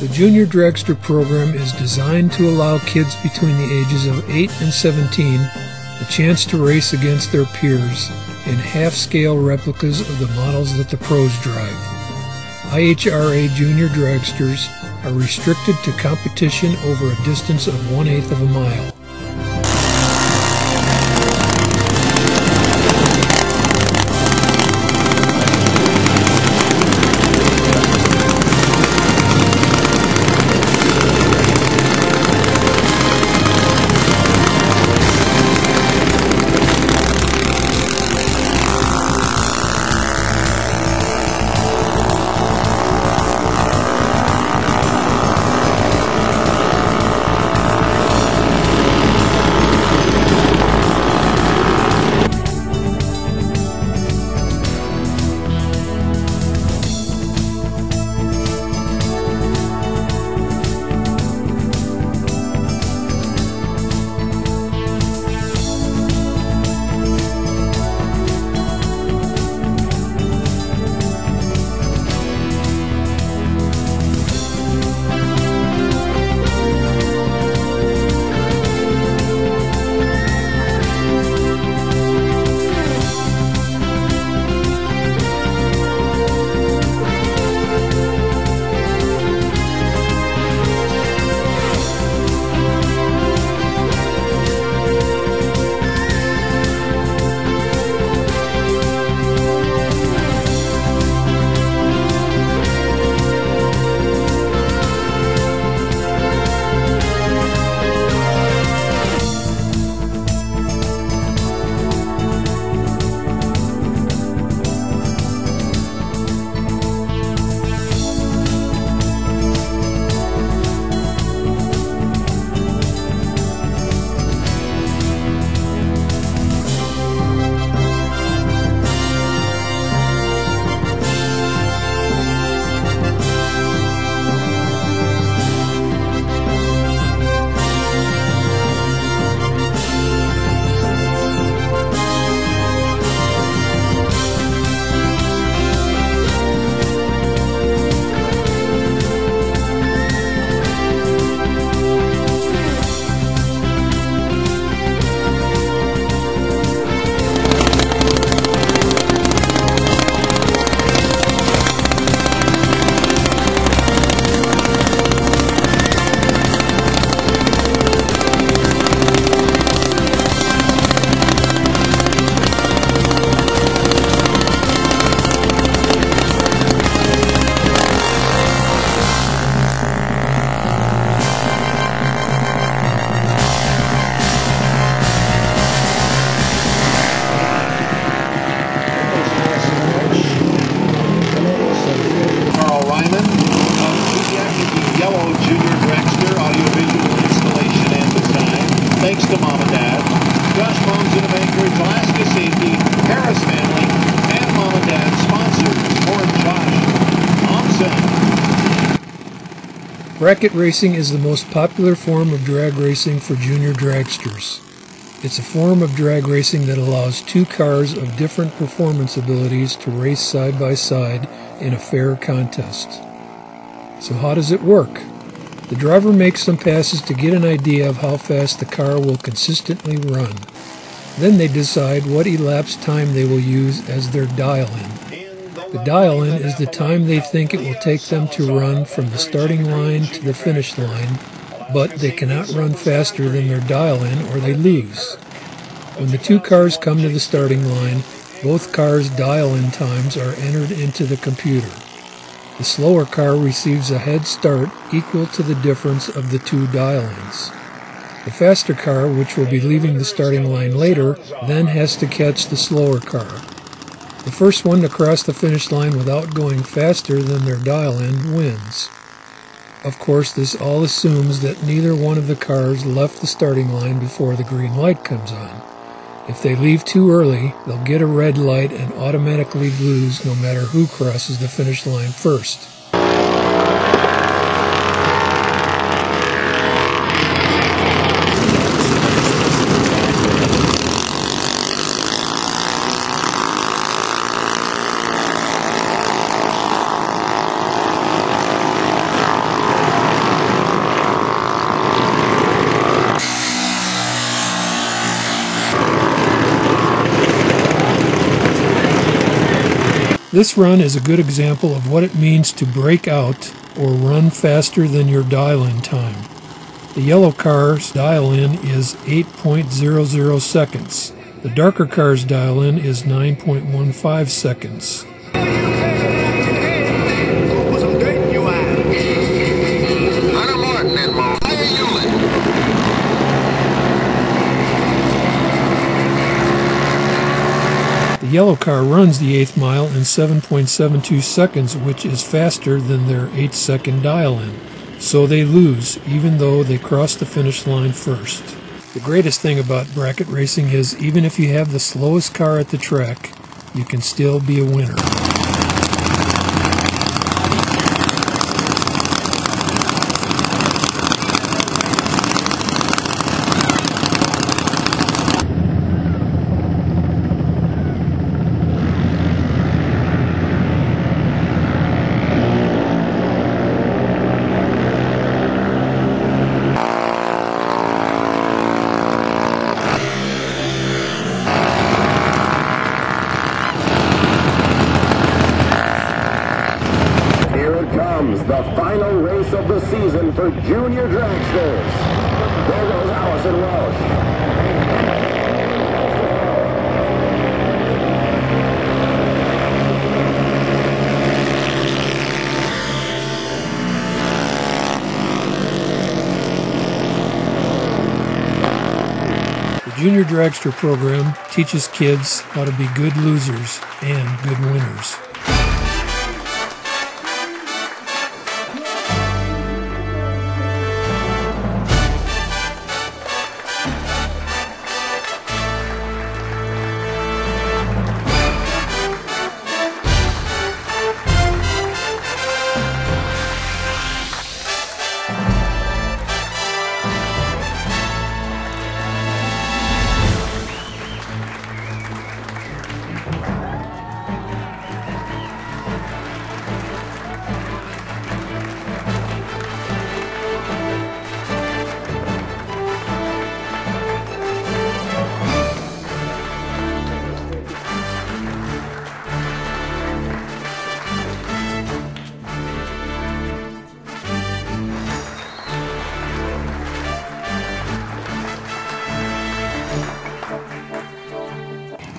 The Junior Dragster program is designed to allow kids between the ages of 8 and 17 a chance to race against their peers in half-scale replicas of the models that the pros drive. IHRA Junior Dragsters are restricted to competition over a distance of 1/8 of a mile. Thanks to Mom and Dad, Josh Bones of Anchorage, Alaska Safety, Harris Family, and Mom and Dad sponsors for Josh Hansen. Bracket racing is the most popular form of drag racing for junior dragsters. It's a form of drag racing that allows two cars of different performance abilities to race side by side in a fair contest. So how does it work? The driver makes some passes to get an idea of how fast the car will consistently run. Then they decide what elapsed time they will use as their dial-in. The dial-in is the time they think it will take them to run from the starting line to the finish line, but they cannot run faster than their dial-in or they lose. When the two cars come to the starting line, both cars' dial-in times are entered into the computer. The slower car receives a head start equal to the difference of the two dial-ins. The faster car, which will be leaving the starting line later, then has to catch the slower car. The first one to cross the finish line without going faster than their dial-in wins. Of course, this all assumes that neither one of the cars left the starting line before the green light comes on. If they leave too early, they'll get a red light and automatically lose no matter who crosses the finish line first. This run is a good example of what it means to break out or run faster than your dial-in time. The yellow car's dial-in is 8.00 seconds. The darker car's dial-in is 9.15 seconds. The yellow car runs the 8th mile in 7.72 seconds, which is faster than their 8-second dial-in. So they lose, even though they cross the finish line first. The greatest thing about bracket racing is even if you have the slowest car at the track, you can still be a winner. The final race of the season for Junior Dragsters. There goes Allison Welsh. The Junior Dragster program teaches kids how to be good losers and good winners.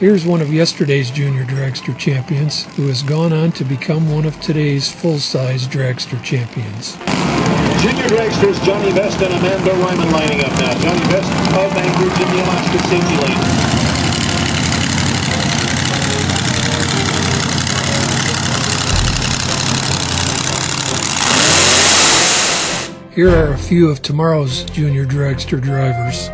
Here's one of yesterday's Junior Dragster champions who has gone on to become one of today's full-size Dragster champions. Junior Dragsters Johnny Vest and Amanda Ryman lining up now. Johnny Vest of Anchorage in the Alaska safety lane. Here are a few of tomorrow's Junior Dragster drivers.